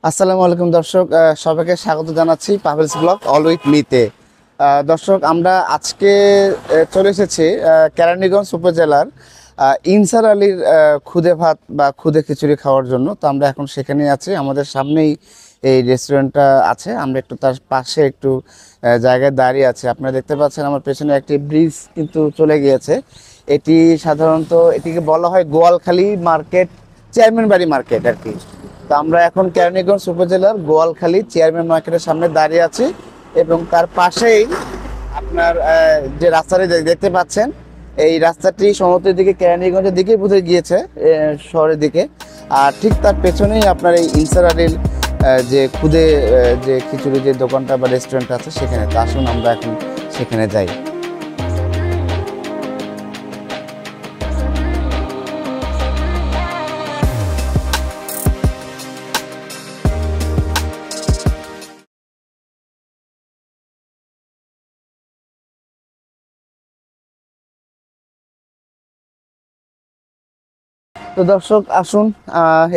আসসালামু আলাইকুম দর্শক, সবাইকে স্বাগত জানাচ্ছি পাভেলস ব্লগ অল উইথ মিতে। দর্শক, আমরা আজকে চলে এসেছি কেরানীগঞ্জ উপজেলার ইনসার আলীর খুদে ভাত বা খুদে খিচুড়ি খাওয়ার জন্য। তো আমরা এখন সেখানেই আছি, আমাদের সামনেই এই রেস্টুরেন্টটা আছে। আমরা একটু তার পাশে একটু জায়গায় দাঁড়িয়ে আছি। আপনারা দেখতে পাচ্ছেন আমার পেছনে একটি ব্রিজ কিন্তু চলে গিয়েছে। এটি সাধারণত এটিকে বলা হয় গোয়ালখালী মার্কেট, চেয়ারম্যান বাড়ি মার্কেট আর কি। তো আমরা এখন কেরানীগঞ্জ উপজেলার গোয়ালখালী চেয়ারম্যান মার্কেটের সামনে দাঁড়িয়ে আছি এবং তার পাশেই আপনার যে রাস্তাটি দেখতে পাচ্ছেন, এই রাস্তাটি সমুদ্রের দিকে কেরানীগঞ্জের দিকে বুঝে গিয়েছে, শহরের দিকে। আর ঠিক তার পেছনেই আপনার এই ইনসার আলীর যে খুদে যে খিচুড়ি যে দোকানটা বা রেস্টুরেন্ট আছে সেখানে। তো আসুন আমরা এখন সেখানে যাই। তো দর্শক আসুন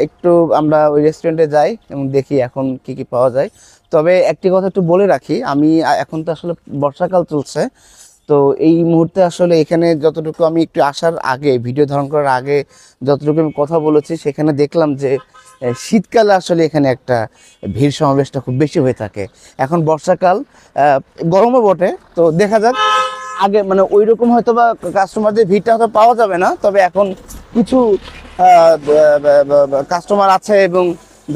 একটু আমরা ওই রেস্টুরেন্টে যাই এবং দেখি এখন কি কি পাওয়া যায়। তবে একটি কথা একটু বলে রাখি, আমি এখন তো আসলে বর্ষাকাল চলছে, তো এই মুহূর্তে আসলে এখানে যতটুকু আমি একটু আসার আগে ভিডিও ধারণ করার আগে যতটুকু আমি কথা বলেছি, সেখানে দেখলাম যে শীতকালে আসলে এখানে একটা ভিড় সমাবেশটা খুব বেশি হয়ে থাকে। এখন বর্ষাকাল, গরমও বটে, তো দেখা যাক। আগে মানে ওই রকম হয়তো বা কাস্টমারদের ভিড়টা হয়তো পাওয়া যাবে না, তবে এখন কিছু কাস্টমার আছে এবং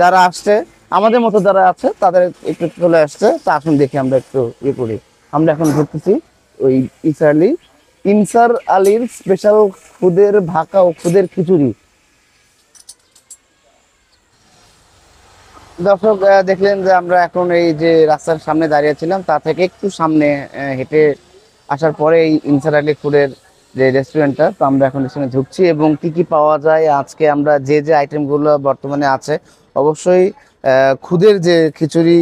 যারা আসছে আমাদের মতো যারা আছে তাদের একটু চলে আসছে। তা আসুন দেখি আমরা একটু ইয়ে করি। আমরা এখন ঘুরতেছি ওই ইনসার আলীর স্পেশাল খুদের ভাকা ও খুদের খিচুড়ি। দর্শক দেখলেন যে আমরা এখন এই যে রাস্তার সামনে দাঁড়িয়েছিলাম, তা থেকে একটু সামনে হেঁটে আসার পরে এই ইনসার আলী ফুডের যে রেস্টুরেন্টটা, তো আমরা এখন এখানে ঢুকছি এবং কি কি পাওয়া যায় আজকে আমরা যে যে আইটেমগুলো বর্তমানে আছে, অবশ্যই খুদের যে খিচুড়ি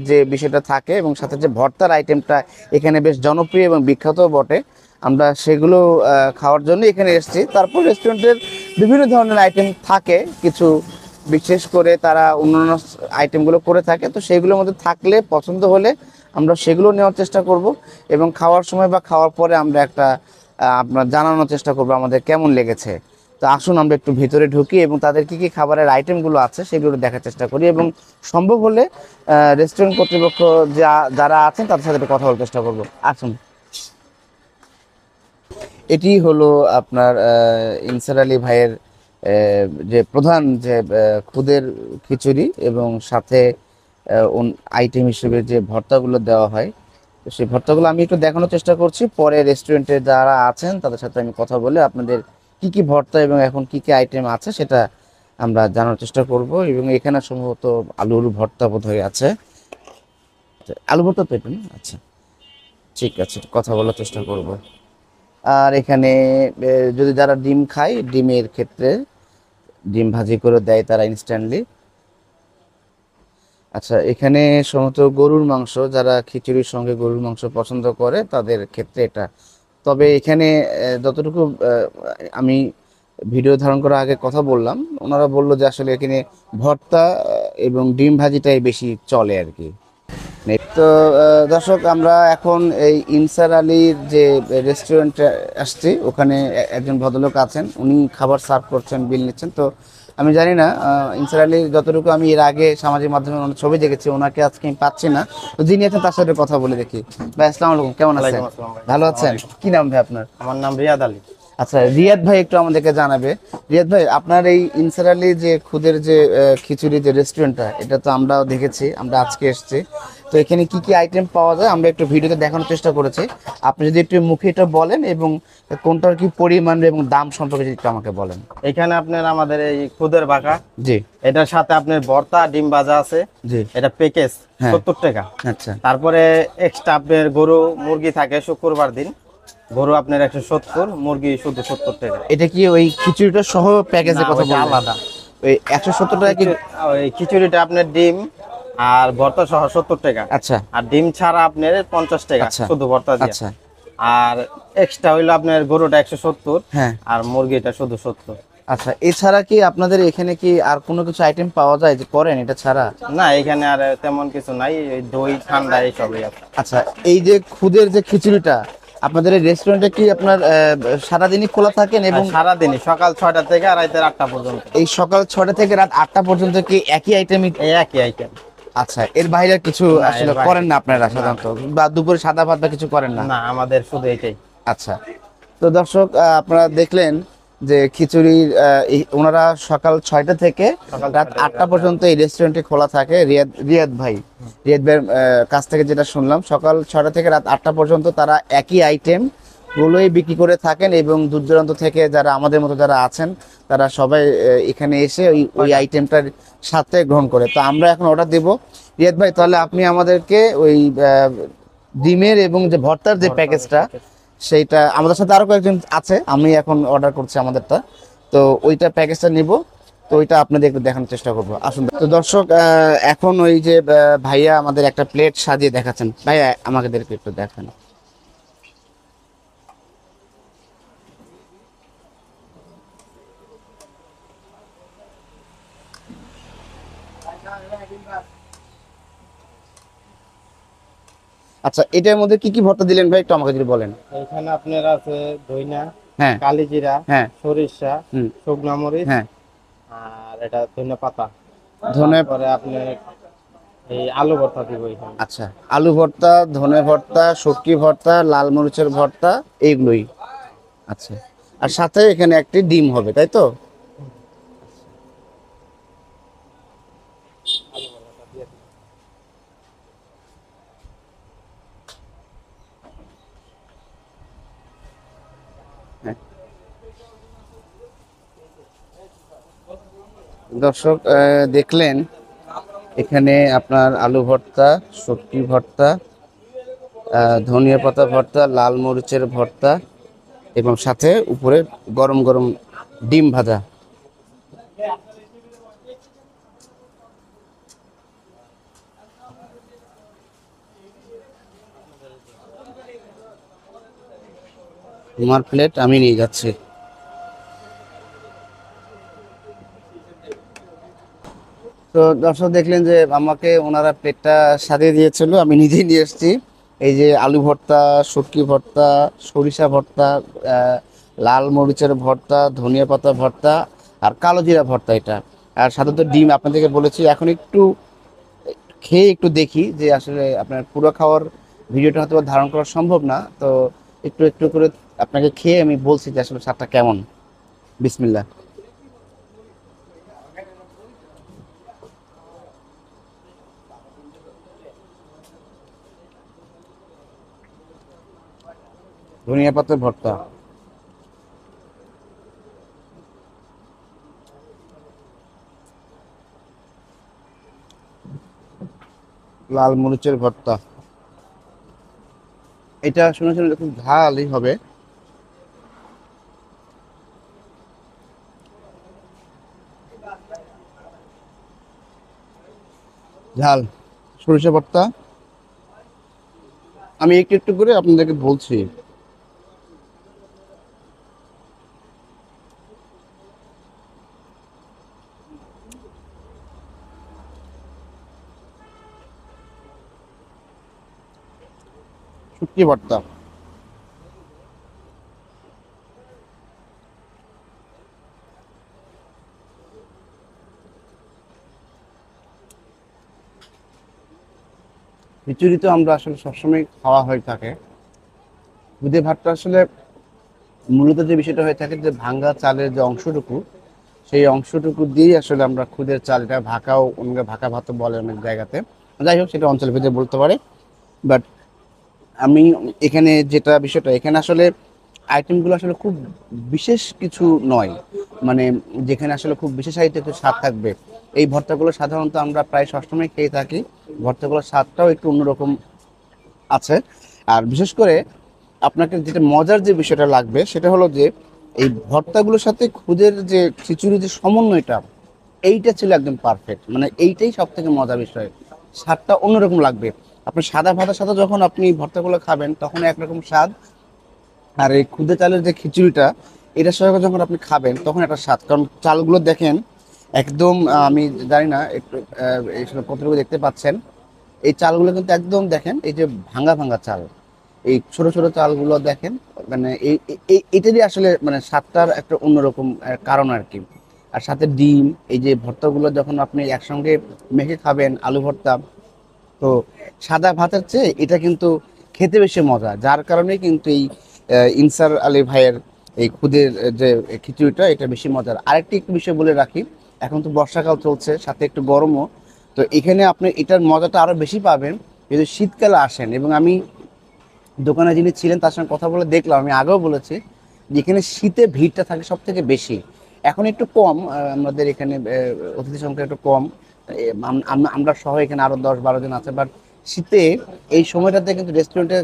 যে বিষয়টা থাকে এবং সাথে যে ভর্তার আইটেমটা এখানে বেশ জনপ্রিয় এবং বিখ্যাত বটে, আমরা সেগুলো খাওয়ার জন্য এখানে এসেছি। তারপর রেস্টুরেন্টের বিভিন্ন ধরনের আইটেম থাকে, কিছু বিশেষ করে তারা অন্যান্য আইটেমগুলো করে থাকে, তো সেগুলোর মধ্যে থাকলে পছন্দ হলে আমরা সেগুলো নেওয়ার চেষ্টা করব এবং খাওয়ার সময় বা খাওয়ার পরে আমরা একটা আপনার জানানোর চেষ্টা করব আমাদের কেমন লেগেছে। তো আসুন আমরা একটু ভিতরে ঢুকি এবং তাদের কি কি খাবারের আইটেমগুলো আছে সেগুলো দেখার চেষ্টা করি এবং সম্ভব হলে রেস্টুরেন্ট কর্তৃপক্ষ যারা আছেন তাদের সাথে কথা বলার চেষ্টা করব। আসুন। এটি হলো আপনার ইনসার আলী ভাইয়ের যে প্রধান যে খুদের খিচুড়ি এবং সাথে আইটেম হিসেবে যে ভর্তাগুলো দেওয়া হয়, তো সেই ভর্তাগুলো আমি একটু দেখানোর চেষ্টা করছি। পরে রেস্টুরেন্টে যারা আছেন তাদের সাথে আমি কথা বলে আপনাদের কি কি ভর্তা এবং এখন কি কি আইটেম আছে সেটা আমরা জানার চেষ্টা করব। এবং এখানে সম্ভবত আলুর ভর্তা বোধহয় আছে। আলু ভর্তা তো এটা না? আচ্ছা, ঠিক আছে, কথা বলার চেষ্টা করব। আর এখানে যদি যারা ডিম খায়, ডিমের ক্ষেত্রে ডিম ভাজি করে দেয় তারা ইনস্ট্যান্টলি। আচ্ছা, এখানে সম্ভবত গরুর মাংস, যারা খিচুড়ির সঙ্গে গরুর মাংস পছন্দ করে তাদের ক্ষেত্রে এটা। তবে এখানে যতটুকু আমি ভিডিও ধারণ করার আগে কথা বললাম, ওনারা বললো যে আসলে এখানে ভর্তা এবং ডিম ভাজিটাই বেশি চলে আর কি। তো দর্শক, আমরা এখন এই ইনসার আলীর যে রেস্টুরেন্টে আসছি, ওখানে একজন ভদ্রলোক আছেন, উনি খাবার সার্ভ করছেন, বিল নিচ্ছেন। তো আমি জানি না ইনসার আলীর, যতটুকু আমি এর আগে সামাজিক মাধ্যমে অনেক ছবি দেখেছি, ওনাকে আজকে আমি পাচ্ছি না। তো যিনি আছেন তার সাথে কথা বলে দেখি। ভাই আসসালামু আলাইকুম, কেমন আছেন? ভালো আছেন? কি নাম ভাই আপনার? আমার নাম রিয়াদ আলী। আচ্ছা, রিয়াদ ভাই একটু আমাদেরকে জানাবে। রিয়াদ ভাই, আপনার এই ইনসার আলী যে খুদের যে খিচুড়ি যে রেস্টুরেন্টটা, এটা তো আমরাও দেখেছি, আমরা আজকে এসেছি। তো এখানে কি কি আইটেম পাওয়া যায় আমরা একটু ভিডিওতে দেখানোর চেষ্টা করেছি। আপনি যদি একটু মুখে এটা বলেন এবং কোনটার কি পরিমাণ এবং দাম সম্পর্কে যদি একটু আমাকে বলেন। এখানে আপনার আমাদের এই খুদের বাঁকা, জি, এটার সাথে আপনার ভর্তা ডিম ভাজা আছে। জি, এটা প্যাকেজ 70 টাকা। আচ্ছা, তারপরে এক্সট্রা আপনার গরু মুরগি থাকে শুক্রবার দিন, গরু আপনার 170, মুরগি শুধু 70 টাকা। এটা কি ওই খিচুড়িটা সহ প্যাকেজের কথা বললেন? আলাদা ওই 170 টাকা কি? ওই খিচুড়িটা আপনার ডিম আর ভর্তা সহ 70 টাকা। আচ্ছা, আর ডিম ছাড়া আপনার 50 টাকা শুধু ভর্তা দিয়ে। আচ্ছা, আর এক্সট্রা হইলো আপনার গরুটা 170, হ্যাঁ, আর মুরগিটা শুধু 70। আচ্ছা, এছাড়া কি আপনাদের এখানে কি আর কোনো কিছু আইটেম পাওয়া যায় যে করেন এটা ছাড়া? না, এখানে আর তেমন কিছু নাই, এই দই ঠান্ডা এইসবই আছে। আচ্ছা, এই যে খুদের যে খিচুড়িটা আপনাদের এই রেস্টুরেন্টে কি আপনার সারাদিনই খোলা থাকেন এবং আর সারাদিনই সকাল 6টা থেকে আর রাতের 8টা পর্যন্ত। এই সকাল 6টা থেকে রাত 8টা পর্যন্ত কি একই আইটেমই? এই একই আইটেম। আচ্ছা, এর বাইরে আর কিছু না, এর আসলে বাইরে করেন না আপনারা না। সাধারণত, বা দুপুরে সাদা ভাত বা কিছু করেন না? না, আমাদের শুধু এটাই। আচ্ছা, তো দর্শক আপনারা দেখলেন যে খিচুড়ির ওনারা সকাল 6টা থেকে সকাল রাত 6টা থেকে 8টা পর্যন্ত এই রেস্টুরেন্টে খোলা থাকে। রিয়াদ ভাইয়ের কাছ থেকে যেটা শুনলাম, সকাল 6টা থেকে রাত 8টা পর্যন্ত তারা একই আইটেম গুলোই বিক্রি করে থাকেন এবং দূর দূরান্ত থেকে যারা আমাদের মতো যারা আছেন তারা সবাই এখানে এসে ওই আইটেমটার সাথে গ্রহণ করে। তো আমরা এখন অর্ডার দেব। রিয়াদ ভাই, তাহলে আপনি আমাদেরকে ওই ডিমের এবং যে ভর্তার যে প্যাকেজটা, সেইটা আমাদের সাথে আরো কয়েকজন আছে, আমি এখন অর্ডার করছি আমাদেরটা, তো ওইটা প্যাকেজটা নিব। তো ওইটা আপনাদের একটু দেখানোর চেষ্টা করবো, আসুন। তো দর্শক এখন ওই যে ভাইয়া আমাদের একটা প্লেট সাজিয়ে দেখাচ্ছেন, ভাইয়া আমাদেরকে একটু দেখান। আচ্ছা, এটার মধ্যে কি কি ভর্তা দিলেন ভাই, একটু আমাকে যদি বলেন। এখানে আপনার আছে ধইনা, হ্যাঁ, কালিজিরা, হ্যাঁ, সরিষা, হুম, শুকনা মরিচ, হ্যাঁ, আর এটা ধনে পাতা। ধনে, পরে আপনার এই আলু ভর্তা দিব এখানে। আচ্ছা, আলু ভর্তা, ধনে ভর্তা, শুটকি ভর্তা, লাল মরিচের ভর্তা, এইগুলোই। আচ্ছা, আর সাথে এখানে একটি ডিম হবে, তাই তো? হ্যাঁ। দর্শক দেখলেন এখানে আপনার আলু ভর্তা, শুটকি ভর্তা, ধনিয়া পাতা ভর্তা, লাল মরিচের ভর্তা এবং সাথে উপরে গরম গরম ডিম ভাজা। আমার প্লেট আমি নিয়ে যাচ্ছি। তো দর্শক দেখলেন যে আমাকে ওনারা প্লেটটা সাজিয়ে দিয়েছিল, আমি নিজেই নিয়ে এসেছি। এই যে আলু ভর্তা, শুটকি ভর্তা, সরিষা ভর্তা, লাল মরিচের ভর্তা, ধনিয়া পাতা ভর্তা আর কালো জিরা ভর্তা, এটা। আর সাথে তো ডিম আপনাদেরকে বলেছি। এখন একটু খেয়ে একটু দেখি যে আসলে আপনার পুরো খাওয়ার ভিডিওটা হয়তো ধারণ করা সম্ভব না, তো একটু একটু করে আপনাকে খেয়ে আমি বলছি যে আসলে স্বাদটা কেমন। বিসমিল্লাহ। ধনিয়া পাতার ভর্তা, লাল মরিচের ভর্তা, এটা শুনেছিলাম খুব ঝালই হবে। ঝাল সরিষা ভর্তা, আমি একটু একটু করে আপনাদেরকে বলছি। শুটকি ভর্তা, খিচুড়ি তো আমরা আসলে সবসময় খাওয়া হয়ে থাকে। খুদে ভাতটা আসলে মূলত যে বিষয়টা হয়ে থাকে যে ভাঙ্গা চালের যে অংশটুকু, সেই অংশটুকু দিয়েই আসলে আমরা খুদের চাল, এটা ভাকাও, অনেক ভাকা ভাতও বলে অনেক জায়গাতে, যাই হোক সেটা অঞ্চল ভেদে বলতে পারে। বাট আমি এখানে যেটা বিষয়টা, এখানে আসলে আইটেমগুলো আসলে খুব বিশেষ কিছু নয়, মানে যেখানে আসলে খুব বিশেষ আইটেম একটু স্বাদ থাকবে। এই ভর্তাগুলো সাধারণত আমরা প্রায় সবসময় খেয়ে থাকি, ভর্তাগুলোর স্বাদটাও একটু অন্যরকম আছে। আর বিশেষ করে আপনাকে যেটা মজার যে বিষয়টা লাগবে সেটা হলো যে এই ভর্তাগুলোর সাথে খুদের যে খিচুড়ির যে সমন্বয়টা, এইটা ছিল একদম পারফেক্ট, মানে এইটাই সব থেকে মজার বিষয়। স্বাদটা অন্যরকম লাগবে। আপনি সাদা ভাতের সাথে যখন আপনি ভর্তাগুলো খাবেন তখন একরকম স্বাদ, আর এই খুদে চালের যে খিচুড়িটা, এটার সঙ্গে যখন আপনি খাবেন তখন একটা স্বাদ, কারণ চালগুলো দেখেন একদম আমি জানি না একটু এই কতটুকু দেখতে পাচ্ছেন, এই চালগুলো কিন্তু একদম দেখেন এই যে ভাঙা ভাঙা চাল, এই ছোট ছোট চালগুলো দেখেন, মানে এটারই আসলে মানে স্বাদটার একটা অন্যরকম কারণ আর কি। আর সাথে ডিম, এই যে ভর্তাগুলো যখন আপনি একসঙ্গে মেখে খাবেন, আলু ভর্তা, তো সাদা ভাতের চেয়ে এটা কিন্তু খেতে বেশি মজা, যার কারণে কিন্তু এই ইনসার আলী ভাইয়ের এই খুদের যে খিচুড়িটা এটা বেশি মজার। আরেকটি একটু বিষয় বলে রাখি, এখন তো বর্ষাকাল চলছে, সাথে একটু গরমও, তো এখানে আপনি এটার মজাটা আরও বেশি পাবেন যদি শীতকালে আসেন। এবং আমি দোকানে যিনি ছিলেন তার সঙ্গে কথা বলে দেখলাম, আমি আগেও বলেছি যে এখানে শীতে ভিড়টা থাকে সব থেকে বেশি। এখন একটু কম, আমাদের এখানে অতিথি সংখ্যা একটু কম, আমরা সহ এখানে আরও 10-12 জন আছে, বাট শীতে এই সময়টাতে কিন্তু রেস্টুরেন্টে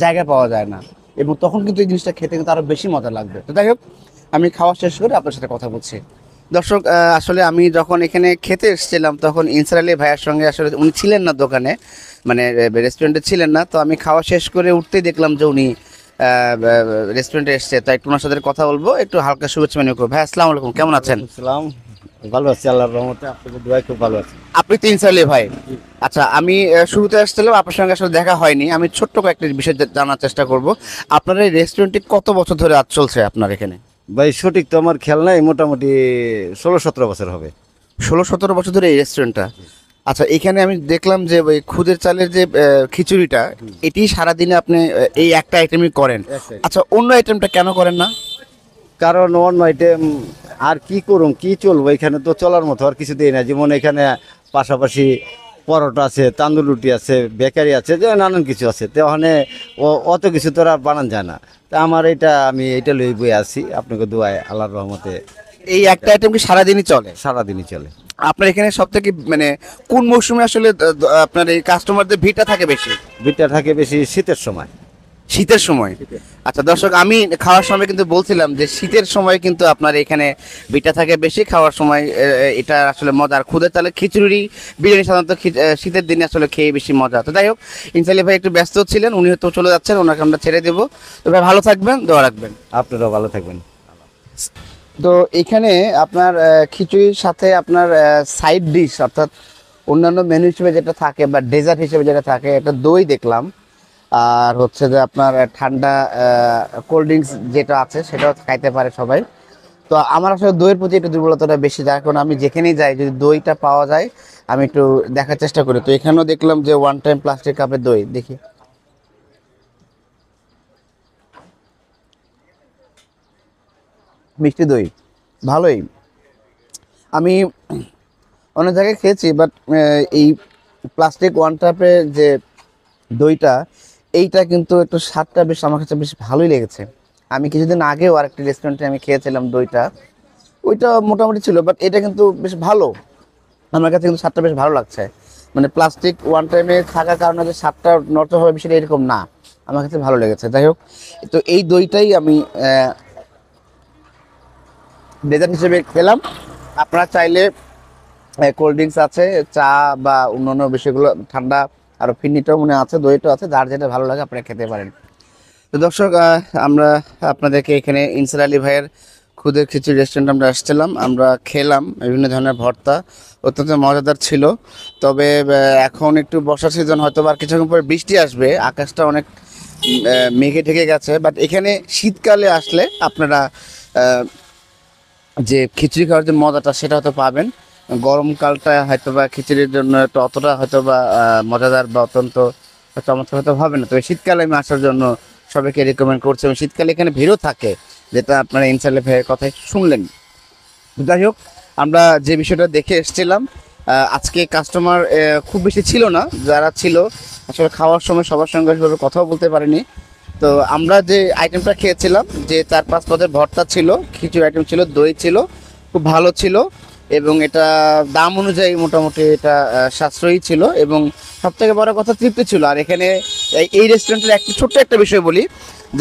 জায়গা পাওয়া যায় না, এবং তখন কিন্তু এই জিনিসটা খেতে কিন্তু আরও বেশি মজা লাগবে। তো যাই হোক, আমি খাওয়া শেষ করে আপনার সাথে কথা বলছি। দর্শক, আসলে আমি যখন এখানে খেতে এসেছিলাম তখন ইনসার আলী ভাইয়ের সঙ্গে আসলে উনি ছিলেন না দোকানে, মানে রেস্টুরেন্টে ছিলেন না, তো আমি খাওয়া শেষ করে উঠতেই দেখলাম যে উনি রেস্টুরেন্টে এসছে, তো একটু ওনার সাথে কথা বলবো, একটু হালকা শুভেচ্ছা মেনু করবো। ভাই আসসালামু আলাইকুম, কেমন আছেন? সালাম, ভালো আছি আল্লাহর রহমতে, আপনাদের দোয়ায় খুব ভালো আছি। আপনি তো ইনসার আলী ভাই। আচ্ছা, আমি শুরুতে আসছিলাম, আপনার সঙ্গে আসলে দেখা হয়নি, আমি ছোট্ট কয়েকটি বিষয় জানার চেষ্টা করব। আপনার এই রেস্টুরেন্টটি কত বছর ধরে আজ চলছে আপনার এখানে? ভাই সঠিক তো আমার খেয়াল নাই, মোটামুটি 16-17 বছর হবে। 16-17 বছর ধরে এই রেস্টুরেন্টটা। আচ্ছা, এখানে আমি দেখলাম যে ওই খুদের চালের যে খিচুড়িটা, এটি সারাদিনে আপনি এই একটা আইটেমই করেন। একটাই। আচ্ছা, অন্য আইটেমটা কেন করেন না? কারণ অন্য আইটেম আর কি করুম, কি চলবো, এখানে তো চলার মতো আর কিছু দিই না। যেমন এখানে পাশাপাশি পরোটা আছে, তান্দুর রুটি আছে, বেকারি আছে, যে নানান কিছু আছে, তো ওখানে অত কিছু তো আর বানান যায় না। তা আমার আমি এইটা লই বই আছি, আপনাকে দোয়ায় আল্লাহর রহমতে এই একটা আইটেম কি সারাদিনই চলে? সারাদিনই চলে। আপনার এখানে সব থেকে মানে কোন মৌসুমে আসলে আপনার এই কাস্টমারদের ভিড়টা থাকে বেশি? ভিড়টা থাকে বেশি শীতের সময়। শীতের সময়। আচ্ছা দর্শক, আমি খাওয়ার সময় কিন্তু বলছিলাম যে শীতের সময় কিন্তু আপনার এখানে ভিড়টা থাকে বেশি, খাওয়ার সময় এটা আসলে মজার। খুদের চালের খিচুড়ি, বিরিয়ানি সাধারণত শীতের দিনে আসলে খেয়ে বেশি মজা। তো যাই হোক, ইনসালি ভাই একটু ব্যস্ত ছিলেন, উনি হয়তো চলে যাচ্ছেন, ওনাকে আমরা ছেড়ে দেবো। তো ভাই ভালো থাকবেন, দোয়া রাখবেন। আপনারাও ভালো থাকবেন। তো এখানে আপনার খিচুড়ির সাথে আপনার সাইড ডিশ, অর্থাৎ অন্যান্য মেনু হিসেবে যেটা থাকে বা ডেজার্ট হিসেবে যেটা থাকে, একটা দই দেখলাম, আর হচ্ছে যে আপনার ঠান্ডা কোল্ড ড্রিঙ্কস যেটা আছে সেটাও খাইতে পারে সবাই। তো আমার আসলে দইয়ের প্রতি একটু দুর্বলতাটা বেশি, যার কারণে আমি যেখানেই যাই যদি দইটা পাওয়া যায় আমি একটু দেখার চেষ্টা করি। তো এখানেও দেখলাম যে ওয়ান টাইম প্লাস্টিক কাপের দই, দেখি মিষ্টি দই, ভালোই। আমি অনেক জায়গায় খেয়েছি, বাট এই প্লাস্টিক ওয়ান টাপের যে দইটা, এইটা কিন্তু একটু স্বাদটা বেশ আমার কাছে বেশ ভালোই লেগেছে। আমি কিছুদিন আগেও আরেকটি রেস্টুরেন্টে আমি খেয়েছিলাম দইটা, ওইটা মোটামুটি ছিল, বাট এটা কিন্তু বেশ ভালো, আমার কাছে কিন্তু স্বাদটা বেশ ভালো লাগছে। মানে প্লাস্টিক ওয়ান টাইমে থাকার কারণে যে স্বাদটা নষ্ট হবে বিষয়টা এরকম না, আমার কাছে ভালো লেগেছে। যাই হোক, তো এই দইটাই আমি ডেজার্ট হিসেবে খেলাম। আপনারা চাইলে কোল্ড ড্রিঙ্কস আছে, চা বা অন্যান্য বিষয়গুলো ঠান্ডা, আরও ফিরনিটাও মনে আছে, দইটাও আছে, যার যেটা ভালো লাগে আপনারা খেতে পারেন। তো দর্শক, আমরা আপনাদেরকে এখানে ইনসার আলী ভাইয়ের খুদের খিচুড়ি রেস্টুরেন্ট আমরা আসছিলাম, আমরা খেলাম বিভিন্ন ধরনের ভর্তা, অত্যন্ত মজাদার ছিল। তবে এখন একটু বর্ষার সিজন, হয়তো বা আর কিছুক্ষণ পরে বৃষ্টি আসবে, আকাশটা অনেক মেঘে ঢেকে গেছে, বাট এখানে শীতকালে আসলে আপনারা যে খিচুড়ি খাওয়ার যে মজাটা সেটা হয়তো পাবেন। গরমকালটা হয়তো বা খিচুড়ির জন্য একটু অতটা হয়তো বা মজাদার বা অত্যন্ত চমৎকার হয়তো হবে না, তবে শীতকালে আমি আসার জন্য সবাইকে রেকমেন্ড করছি। এবং শীতকালে এখানে ভিড়ও থাকে, যেটা আপনারা ইনসালে ভাইয়ের কথাই শুনলেন। যাই হোক, আমরা যে বিষয়টা দেখে এসেছিলাম, আজকে কাস্টমার খুব বেশি ছিল না, যারা ছিল আসলে খাওয়ার সময় সবার সঙ্গে সেভাবে কথাও বলতে পারিনি। তো আমরা যে আইটেমটা খেয়েছিলাম, যে 4-5 পদের ভর্তা ছিল, খিচুড়ি আইটেম ছিল, দই ছিল, খুব ভালো ছিল, এবং এটা দাম অনুযায়ী মোটামুটি এটা সাশ্রয়ী ছিল, এবং সবথেকে বড় কথা তৃপ্তি ছিল। আর এখানে এই রেস্টুরেন্টের একটা ছোট্ট একটা বিষয় বলি,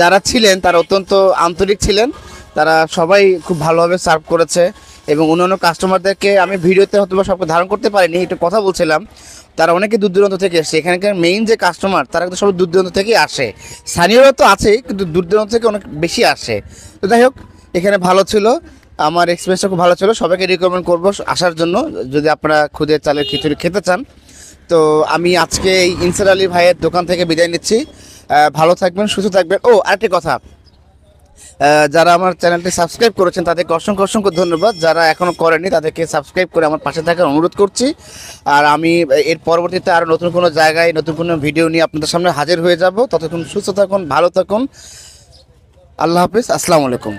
যারা ছিলেন তারা অত্যন্ত আন্তরিক ছিলেন, তারা সবাই খুব ভালোভাবে সার্ভ করেছে। এবং অন্যান্য কাস্টমারদেরকে আমি ভিডিওতে হয়তো বা সবকে ধারণ করতে পারিনি, একটু কথা বলছিলাম, তারা অনেকে দূর দূরান্ত থেকে এসছে। এখানকার মেইন যে কাস্টমার তারা কিন্তু সবাই দূর দূরান্ত থেকেই আসে, স্থানীয়রা তো আছেই, কিন্তু দূর দূরান্ত থেকে অনেক বেশি আসে। তো যাই হোক, এখানে ভালো ছিল, আমার এক্সপিরিয়েন্সটা খুব ভালো ছিল। সবাইকে রিকমেন্ড করবো আসার জন্য যদি আপনারা খুদে চালের খিচুড়ি খেতে চান। তো আমি আজকে এই ইনসার আলী ভাইয়ের দোকান থেকে বিদায় নিচ্ছি। ভালো থাকবেন, সুস্থ থাকবেন। ও আরেকটি কথা, যারা আমার চ্যানেলটি সাবস্ক্রাইব করেছেন তাদেরকে অসংখ্য অসংখ্য ধন্যবাদ। যারা এখনও করেনি তাদেরকে সাবস্ক্রাইব করে আমার পাশে থাকার অনুরোধ করছি। আর আমি এর পরবর্তীতে আরও নতুন কোনো জায়গায় নতুন কোনো ভিডিও নিয়ে আপনাদের সামনে হাজির হয়ে যাব। ততক্ষণ সুস্থ থাকুন, ভালো থাকুন। আল্লাহ হাফিজ, আসসালামু আলাইকুম।